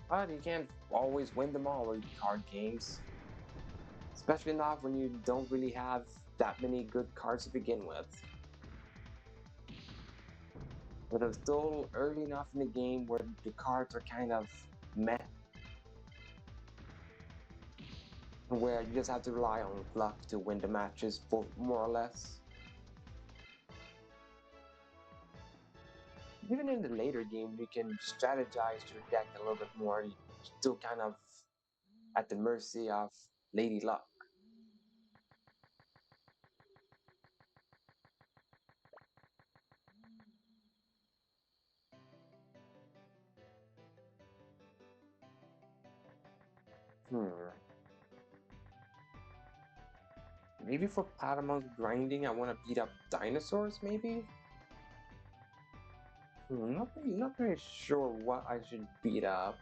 But you can't always win them all with card games. Especially not when you don't really have that many good cards to begin with. But it's still early enough in the game where the cards are kind of meh, where you just have to rely on luck to win the matches, for more or less. Even in the later game, you can strategize your deck a little bit more. You're still kind of at the mercy of Lady Luck. Hmm. Maybe for Patamon's grinding, I want to beat up dinosaurs, maybe? Not really sure what I should beat up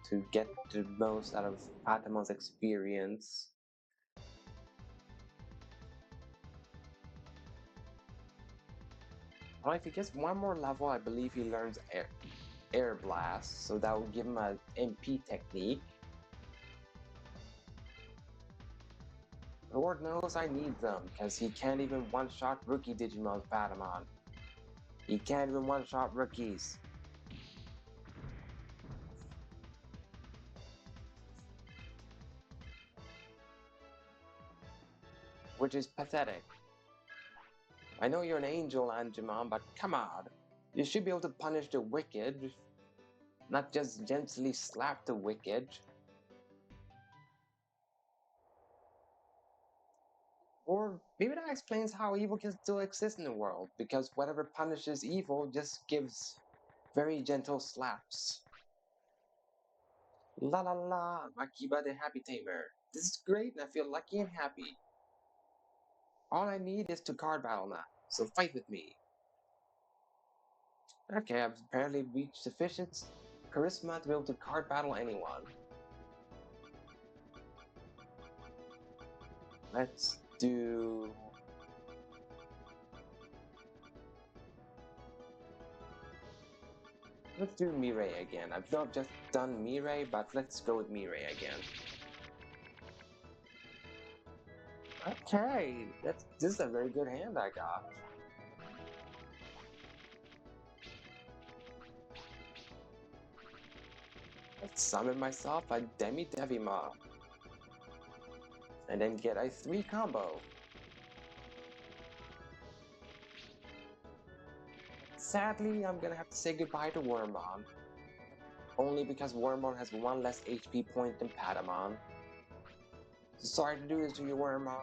to get the most out of Patamon's experience. Well, if he gets one more level, I believe he learns Air Blast, so that will give him an MP technique. Lord knows I need them, because he can't even one-shot rookie Digimon Patamon. He can't even one-shot rookies. Which is pathetic. I know you're an angel, Angemon, but come on. You should be able to punish the wicked, not just gently slap the wicked. Or maybe that explains how evil can still exist in the world, because whatever punishes evil just gives very gentle slaps. La la la, Makiba the Happy Tamer. This is great and I feel lucky and happy. All I need is to card battle now, so fight with me. Okay, I've apparently reached sufficient charisma to be able to card battle anyone. Let's do... Let's do Mirai again. I've not just done Mirai, but let's go with Mirai again. Okay, this is a very good hand I got. Let's summon myself a Demi Devima. And then get a 3 combo. Sadly, I'm gonna have to say goodbye to Wormmon. Only because Wormmon has 1 less HP point than Patamon. So sorry to do this to you, Wormmon.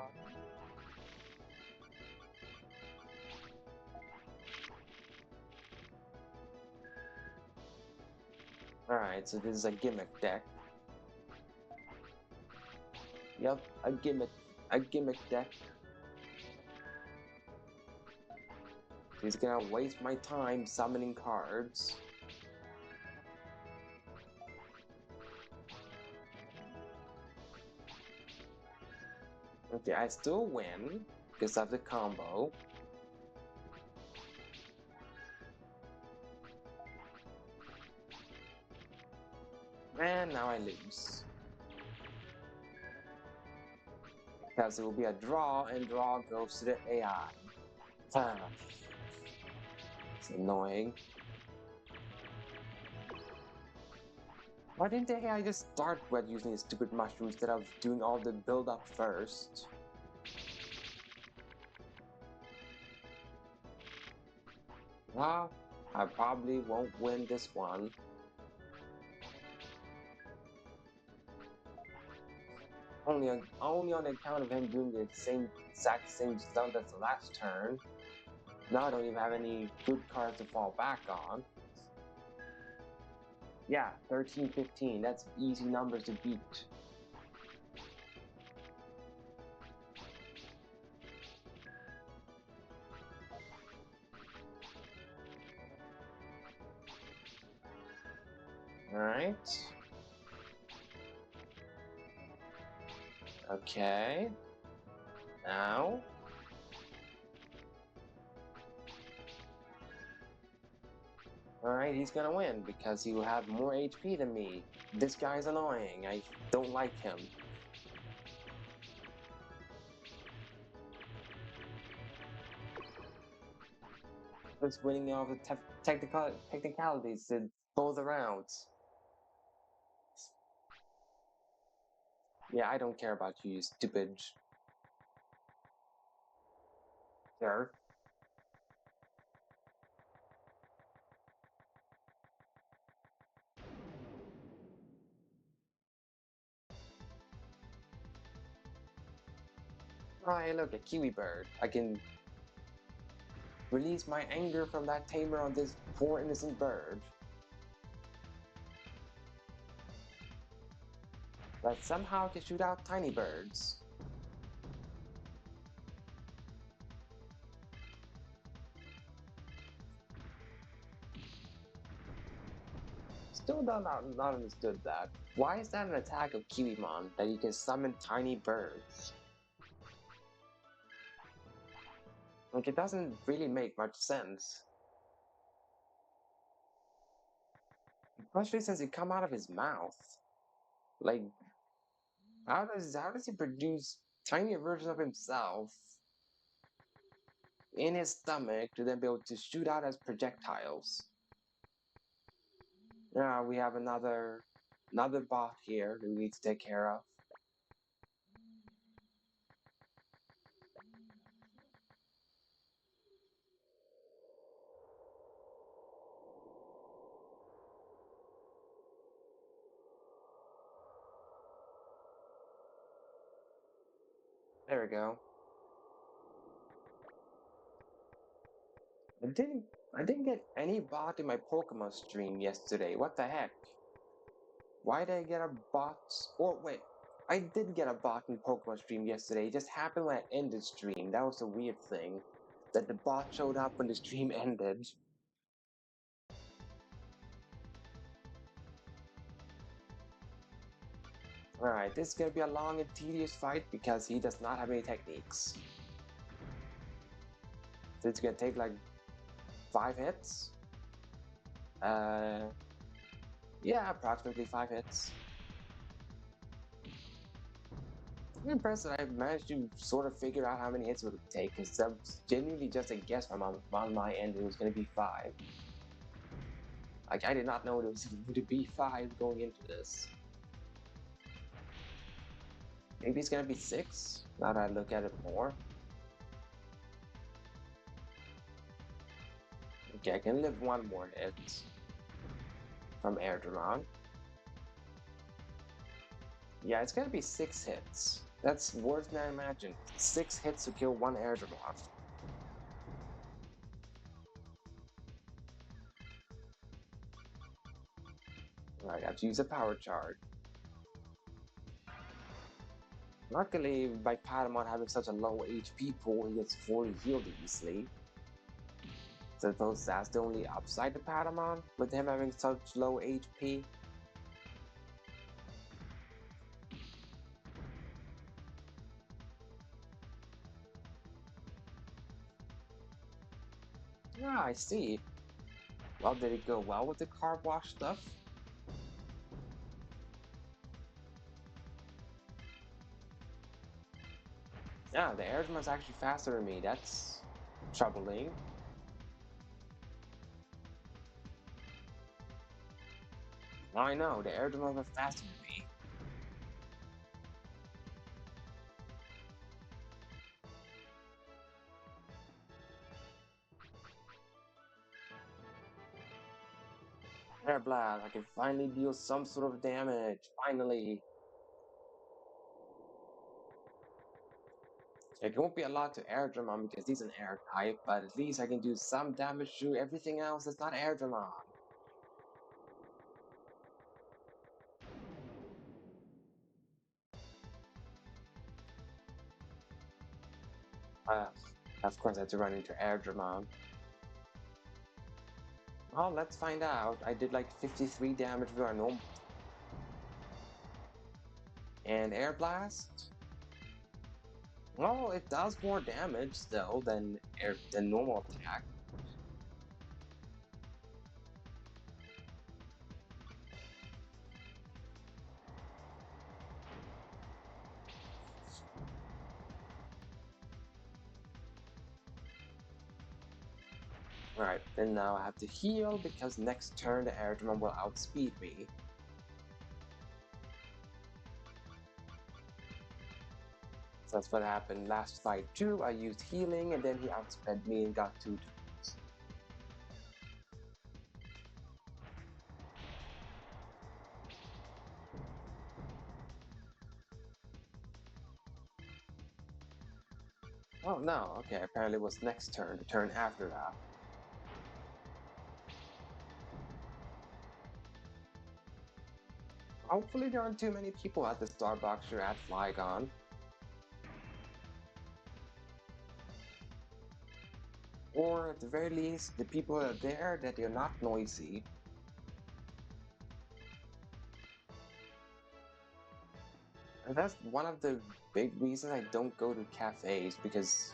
Alright, so this is a gimmick deck. Yep, a gimmick deck. He's gonna waste my time summoning cards. Okay, I still win because of the combo. And now I lose. Because it will be a draw, and draw goes to the AI. It's annoying. Why didn't the AI just start with using the stupid mushroom instead of doing all the build-up first? Well, I probably won't win this one. Only on account of him doing the exact same stuff as the last turn. Now I don't even have any good cards to fall back on. Yeah, 13, 15, that's easy numbers to beat. Alright. Okay. Now. Alright, he's gonna win because he will have more HP than me. This guy's annoying. I don't like him. Just winning all the technicalities in both rounds. Yeah, I don't care about you, stupid. Sir. Oh, hey, look, a kiwi bird. I can release my anger from that tamer on this poor innocent bird. But somehow can shoot out tiny birds. Still not understood that. Why is that an attack of Kiwimon that you can summon tiny birds? Like, it doesn't really make much sense. Especially since it come out of his mouth. Like, how does he produce tiny versions of himself in his stomach to then be able to shoot out as projectiles? Now we have another bot here that we need to take care of. There we go. I didn't I didn't get any bot in my Pokemon stream yesterday. What the heck? Why did I get a bot? Or wait, I did get a bot in Pokemon stream yesterday. It just happened when I ended stream. That was a weird thing. That the bot showed up when the stream ended. Alright, this is gonna be a long and tedious fight because he does not have any techniques. So it's gonna take like 5 hits. Uh, yeah, approximately 5 hits. I'm impressed that I've managed to sort of figure out how many hits it would take, because that was genuinely just a guess from on my end. It was going to be 5. Like, I did not know it was going to be 5 going into this. Maybe it's going to be 6, now that I look at it more. Okay, I can live one more hit from Airdramon. Yeah, it's going to be 6 hits. That's worse than I imagined. 6 hits to kill one Airdramon. I got to use a power charge. Luckily, by Patamon having such a low HP pool, he gets fully healed easily. So I suppose that's the only upside to Patamon, with him having such low HP. Yeah, I see. Well, did it go well with the carb wash stuff? Yeah, the Airdsman's actually faster than me. That's troubling. I know, the Airdsman was faster than me. Air Blast, I can finally deal some sort of damage. Finally. It won't be a lot to Airdramon because he's an air type, but at least I can do some damage to everything else that's not Airdramon. Uh, of course, I had to run into Airdramon. Well, let's find out. I did like 53 damage with our normal. And Air Blast? Well, it does more damage still than normal attack. Alright, then now I have to heal because next turn the Airdramon will outspeed me. So that's what happened last fight too. I used healing and then he outsped me and got 2 turns. Oh no, okay, apparently it was next turn, the turn after that. Hopefully there aren't too many people at the Starbucks or at Flygon. Or at the very least, the people that are there, that they're not noisy. And that's one of the big reasons I don't go to cafes, because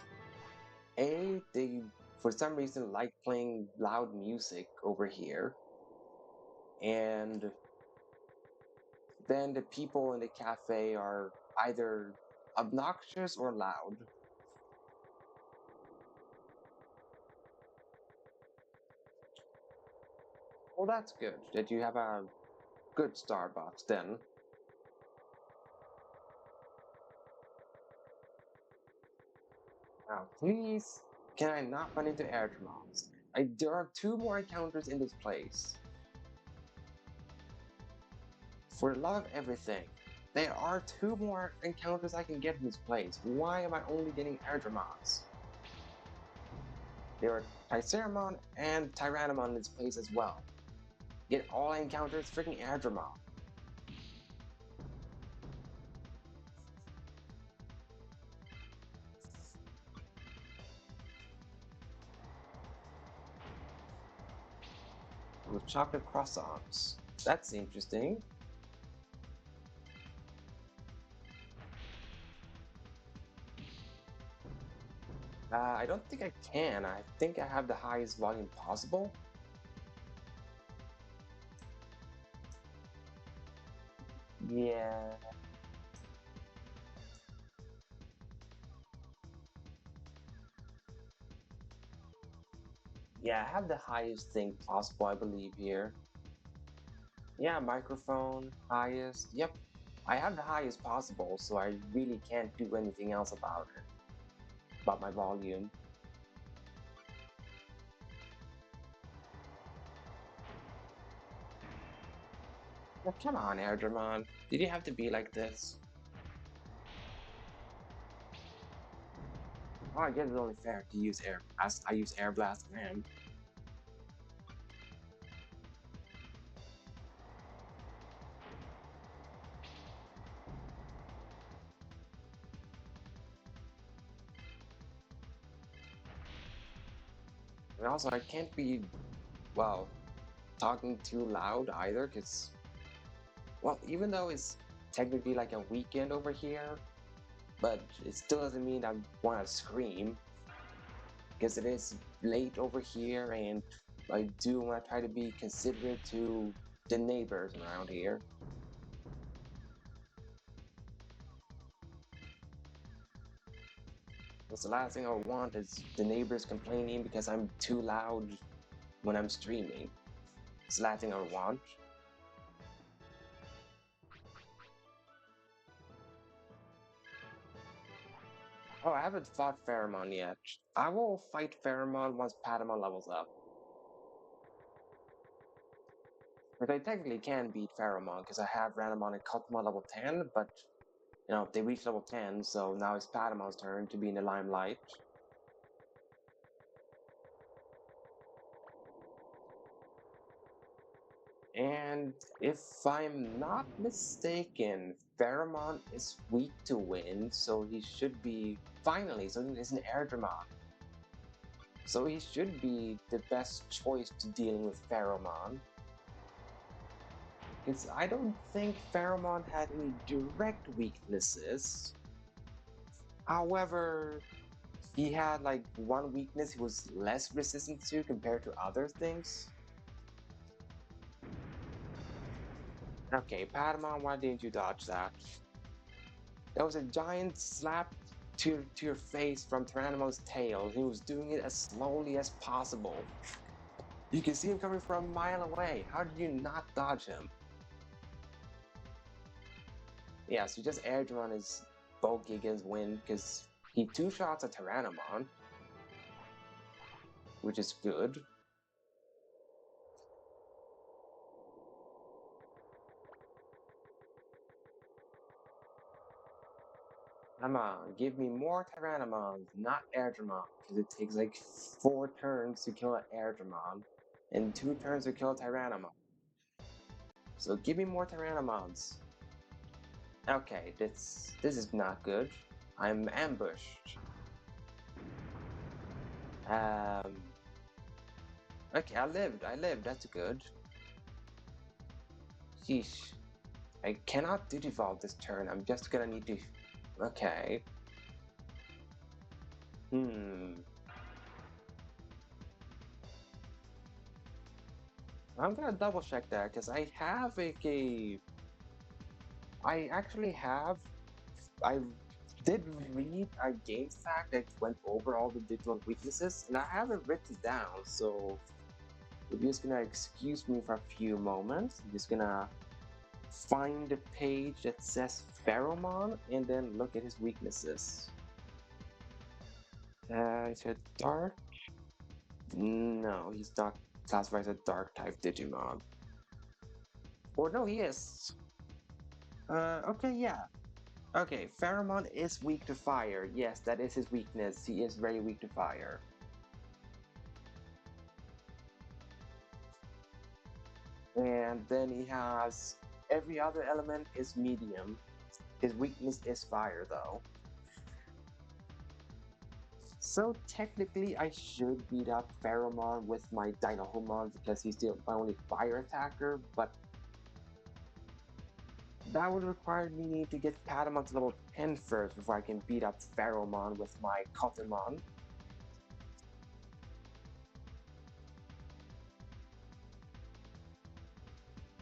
A, they for some reason like playing loud music over here, and then the people in the cafe are either obnoxious or loud. Well, that's good that you have a good Starbucks then. Now, please, can I not run into Airdramons? There are 2 more encounters in this place. For the love of everything, there are 2 more encounters I can get in this place. Why am I only getting Airdramons? There are Triceramon and Tyrannomon in this place as well. Yet all I encounter is freaking Airdramon. With chocolate croissants. That's interesting. I don't think I can. I think I have the highest volume possible. Yeah. Yeah, I have the highest thing possible, I believe, here. Yeah, microphone, highest. Yep. I have the highest possible, so I really can't do anything else about it. About my volume. Well, come on, Airdramon. Did you have to be like this? Oh, I guess it's only fair to use Air Blast. I use Air Blast on him. And also, I can't be, well, talking too loud either, because, well, even though it's technically like a weekend over here, but it still doesn't mean I want to scream, because it is late over here, and I do want to try to be considerate to the neighbors around here. Because the last thing I want is the neighbors complaining because I'm too loud when I'm streaming. It's the last thing I want. Oh, I haven't fought Pheromon yet. I will fight Pheromon once Patamon levels up. But I technically can beat Pheromon because I have Randomon and Kotamon level 10, but they reached level 10, so now it's Patamon's turn to be in the limelight. And if I'm not mistaken, Pheromon is weak to wind, so he should be finally, so he's an Airdramon. So he should be the best choice to dealing with Pheromon. Because I don't think Pheromon had any direct weaknesses. However, he had like one weakness he was less resistant to compared to other things. Okay, Patamon, why didn't you dodge that? That was a giant slap to your face from Tyrannomon's tail. He was doing it as slowly as possible. You can see him coming from a mile away. How did you not dodge him? Yeah, so just air Digimon is bulky against wind because he two-shots a Tyrannomon, which is good. Come on, give me more Tyrannomons, not Airdramon, because it takes like 4 turns to kill an Airdramon, and 2 turns to kill a Tyrannomon. So give me more Tyrannomons. Okay, this is not good. I'm ambushed. Okay, I lived, that's good. Sheesh. I cannot Digivolve this turn, I'm just gonna need to... Okay. I'm gonna double check that, because I have I actually have... I did read a game fact that went over all the digital weaknesses, and I have it written down, so... If you're just gonna excuse me for a few moments, I'm just gonna find the page that says Pharaohmon and then look at his weaknesses. Is it dark? No, he's not classified as a dark type Digimon. Or no, he is. Okay, yeah. Okay, Pharaohmon is weak to fire. Yes, that is his weakness. He is very weak to fire. And then he has every other element is medium. His weakness is fire, though. So technically, I should beat up Pharaohmon with my Dinohomon because he's still my only fire attacker, but that would require me to get Patamon to level 10 first before I can beat up Pharaohmon with my Patamon.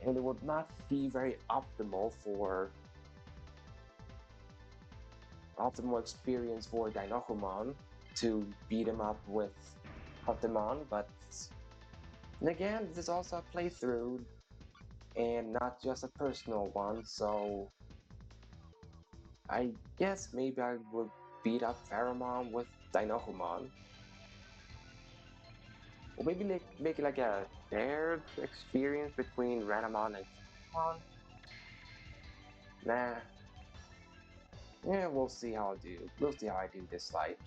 And it would not be very optimal experience for Dinohomon to beat him up with Patamon, but and again, this is also a playthrough and not just a personal one, so I guess maybe I would beat up Pharaohmon with Dinohomon. Or maybe make it like a shared experience between Ranamon and Patamon. Nah. Yeah, we'll see how I do. We'll see how I do this fight.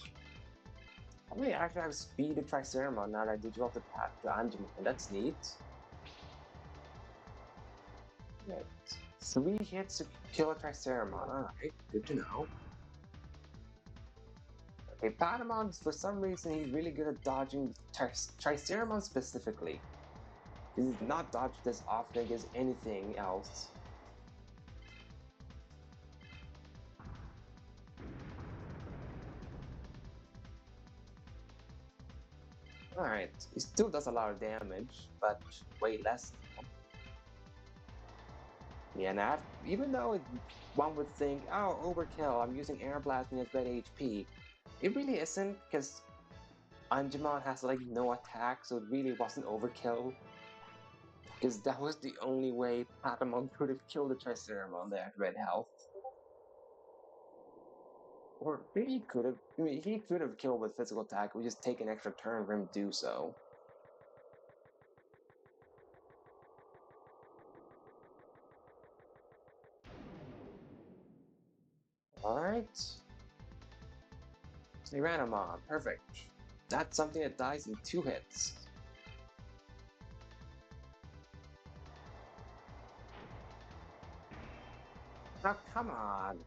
I may actually have speed to Triceramon now that I did drop the path to Angemon. That's neat. Right. 3 hits to kill a Triceramon. Alright, good to know. Okay, Patamon, for some reason, he's really good at dodging Triceramon specifically. He's not dodged as often as anything else. Alright, he still does a lot of damage, but way less. Yeah, and even though one would think, oh, overkill, I'm using Air Blasting as red HP, it really isn't, because Angemon has like no attack, so it really wasn't overkill. Because that was the only way Patamon could have killed the Triceramon that had red health. Or maybe he could have. I mean, he could have killed with physical attack. We just take an extra turn for him to do so. Alright. Tyrannomon, perfect. That's something that dies in 2 hits. Now come on.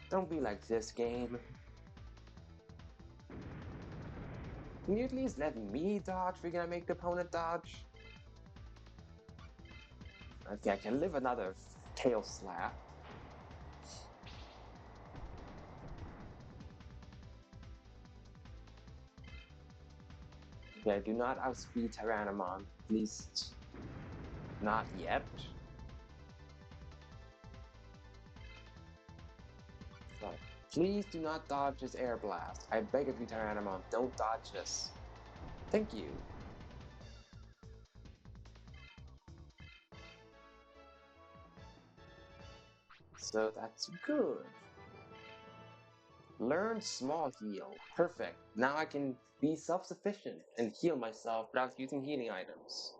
Don't be like this game. Can you at least let me dodge if you're gonna make the opponent dodge? Okay, I can live another tail slap. Okay, do not outspeed Tyrannomon. At least not yet. Please do not dodge this air blast. I beg of you, Tyrannomon, don't dodge this. Thank you. So that's good. Learn small heal. Perfect. Now I can be self-sufficient and heal myself without using healing items.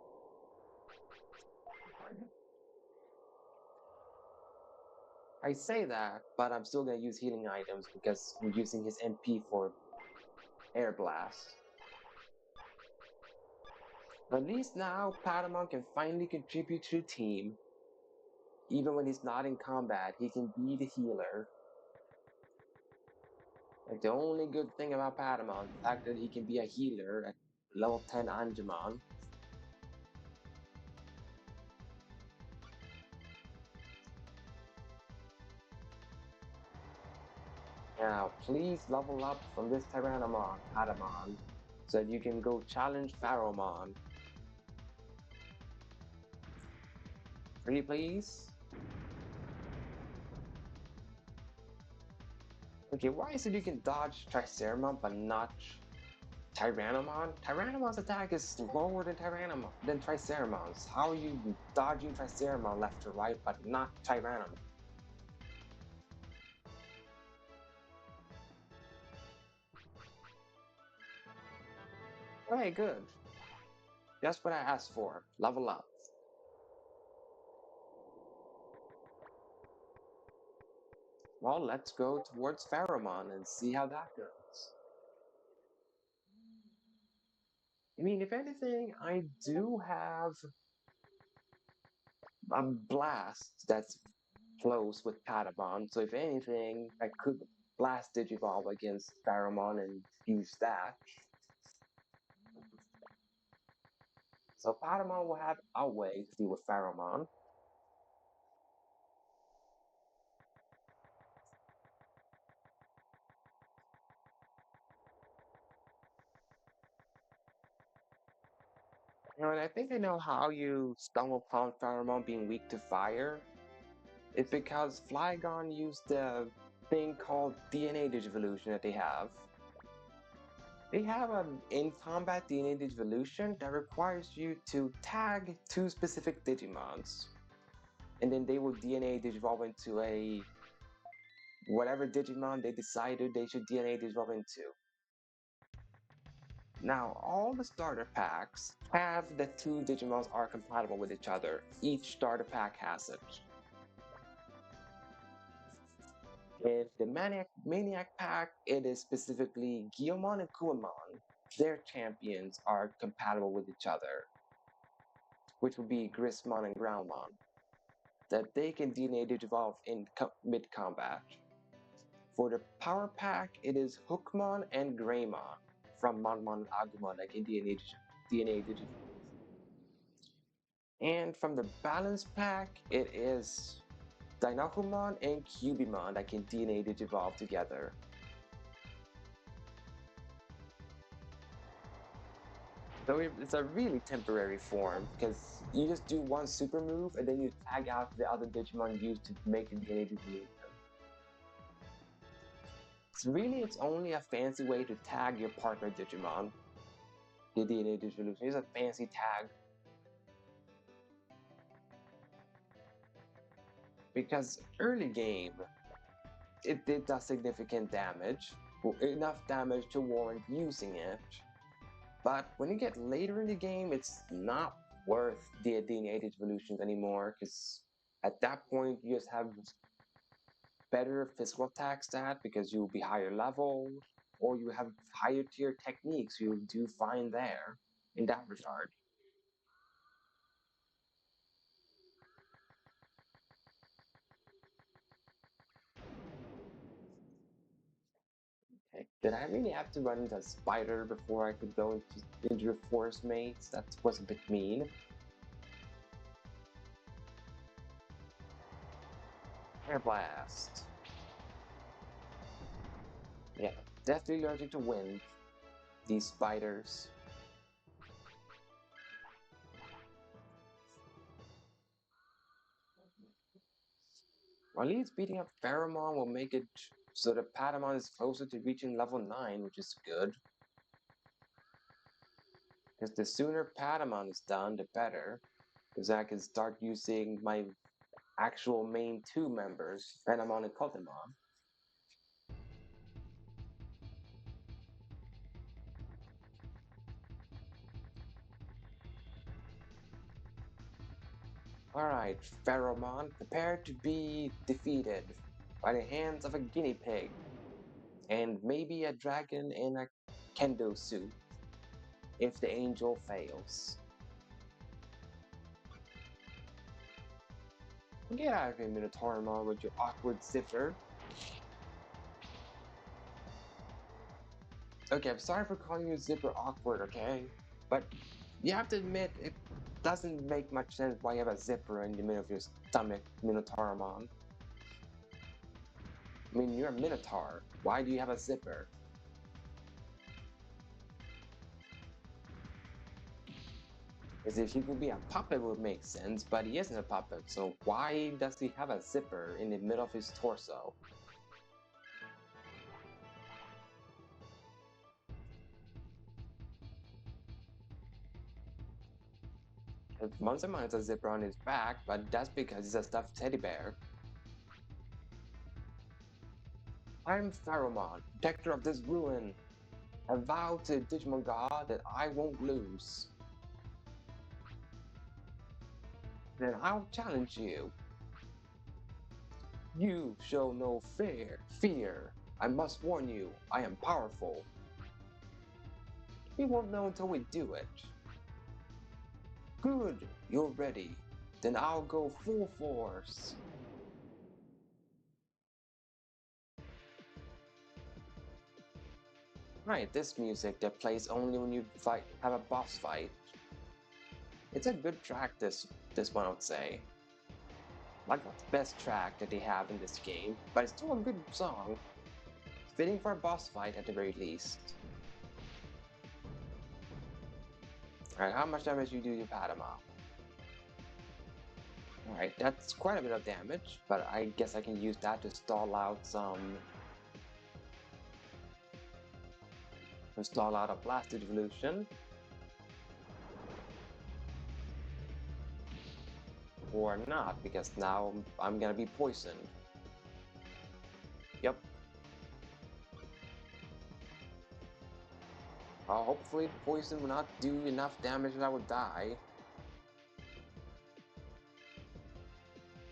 I say that, but I'm still gonna use healing items because I'm using his MP for Air Blast. At least now, Patamon can finally contribute to the team. Even when he's not in combat, he can be the healer. Like, the only good thing about Patamon, the fact that he can be a healer at level 10 Angemon. Now, please level up from this Tyrannomon, Patamon, so that you can go challenge Pharaohmon. Pretty please? Okay, why is it you can dodge Triceramon but not Tyrannomon? Tyrannomon's attack is lower than Triceramon's. How are you dodging Triceramon left to right but not Tyrannomon? Okay, good. That's what I asked for. Level up. Well, let's go towards Pharaohmon and see how that goes. I mean, if anything, I do have a blast that's close with Patamon, so if anything, I could blast Digivolve against Pharaohmon and use that. So Patamon will have a way to deal with Pharaohmon. You know, and I think I know how you stumble upon Pharaohmon being weak to fire. It's because Flygon used the thing called DNA Digivolution that they have. They have an in-combat DNA Digivolution that requires you to tag two specific Digimons. And then they will DNA Digivolve into a whatever Digimon they decided they should DNA Digivolve into. Now, all the starter packs have that two Digimons are compatible with each other. Each starter pack has it. In the Maniac pack, it is specifically Guilmon and Kuamon. Their champions are compatible with each other, which would be Grismon and Groundmon. That they can DNA Digivolve in mid-combat. For the Power Pack, it is Hookmon and Greymon from Monmon and Agumon that can DNA Digivolve. And from the Balance Pack, it is Dynahumon and Cubimon that can DNA Digivolve together. So it's a really temporary form because you just do one super move and then you tag out the other Digimon used to make the DNA Digivolution. It's only a fancy way to tag your partner Digimon. The DNA Digivolution is a fancy tag. Because early game, it did significant damage, enough damage to warrant using it. But when you get later in the game, it's not worth the DNA Digivolutions anymore, because at that point you just have better physical attack stat because you'll be higher level, or you have higher tier techniques, you'll do fine there in that regard. Okay. Did I really have to run into a spider before I could go into the forest maze? That was a bit mean. Air Blast. Yeah, definitely allergic to wind. These spiders. At least beating up Pharaohmon will make it so that Patamon is closer to reaching level 9, which is good. Because the sooner Patamon is done, the better. Because I can start using my actual main two members, Patamon and Kotamon. Alright, Pharaohmon, prepare to be defeated by the hands of a guinea pig, and maybe a dragon in a kendo suit, if the angel fails. Get out of here, Minotaurmon, with your awkward zipper. Okay, I'm sorry for calling you zipper awkward, okay? But you have to admit, it doesn't make much sense why you have a zipper in the middle of your stomach, Minotaurmon. I mean, you're a Minotaur. Why do you have a zipper? Because if he would be a puppet, it would make sense, but he isn't a puppet, so why does he have a zipper in the middle of his torso? Monstermon has a zipper on his back, but that's because he's a stuffed teddy bear. I'm Pharaohmon, protector of this ruin. I vow to Digimon God that I won't lose. Then I'll challenge you. You show no fear. I must warn you, I am powerful. We won't know until we do it. Good, you're ready. Then I'll go full force. Right, this music that plays only when you have a boss fight. It's a good track, this one, I would say. Like the best track that they have in this game, but it's still a good song. Fitting for a boss fight at the very least. Alright, how much damage you do to Patamon? Alright, that's quite a bit of damage, but I guess I can use that to stall out a Blasted Evolution. Or not, because now I'm gonna be poisoned. Yep. Hopefully poison will not do enough damage that I would die.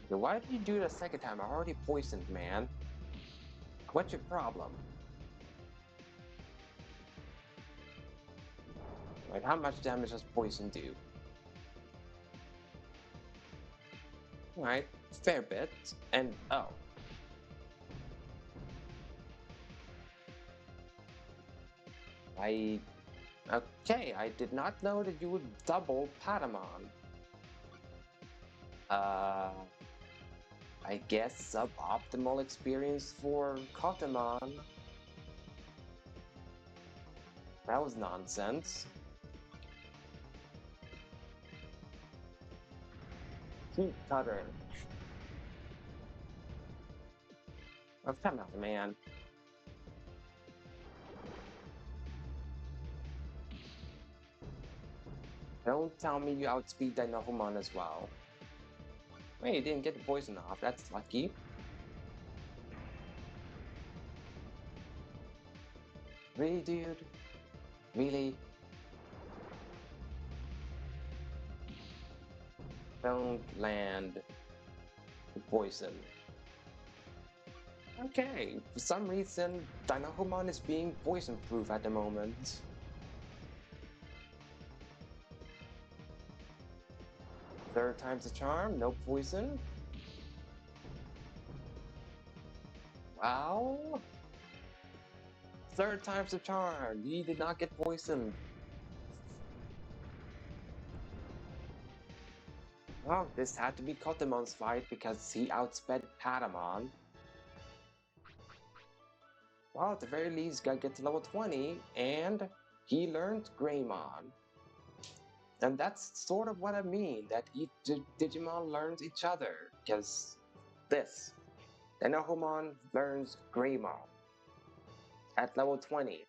Okay, why did you do it a second time? I'm already poisoned, man. What's your problem? Like, how much damage does poison do? Alright, fair bit. And, oh. Okay, I did not know that you would double Patamon. I guess suboptimal experience for Kotamon. That was nonsense. Keep cuttering. Oh, come on, man. Don't tell me you outspeed Pharaohmon as well. Wait, you didn't get the poison off. That's lucky. Really, dude? Really? Don't land the poison. Okay, for some reason, Pharaohmon is being poison-proof at the moment. Third time's the charm, no poison. Wow. Third time's the charm, he did not get poisoned. Well, this had to be Kotamon's fight because he outsped Patamon. Well, at the very least, gotta get to level 20, and he learned Greymon. And that's sort of what I mean, that each Digimon learns each other, because this. And Pharaohmon learns Greymon at level 20.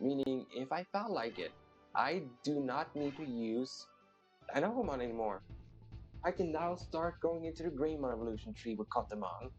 Meaning, if I felt like it, I do not need to use an Pharaohmon anymore. I can now start going into the Greymon evolution tree with Patamon.